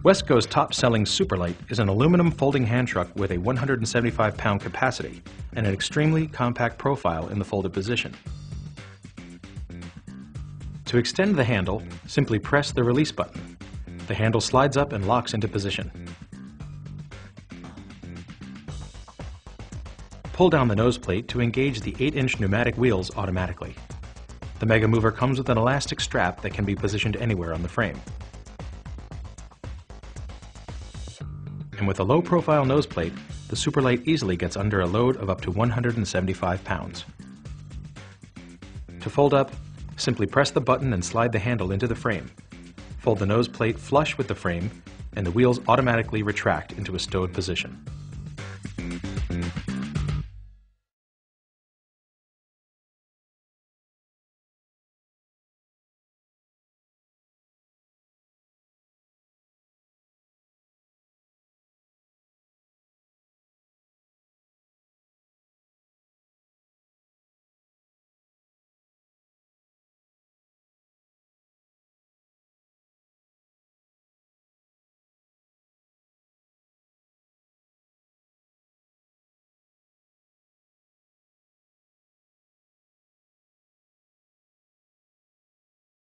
Wesco's top-selling Superlite is an aluminum folding hand truck with a 175-pound capacity and an extremely compact profile in the folded position. To extend the handle, simply press the release button. The handle slides up and locks into position. Pull down the nose plate to engage the 8-inch pneumatic wheels automatically. The Mega Mover comes with an elastic strap that can be positioned anywhere on the frame. And with a low-profile nose plate, the Superlite easily gets under a load of up to 175 pounds. To fold up, simply press the button and slide the handle into the frame. Fold the nose plate flush with the frame, and the wheels automatically retract into a stowed position.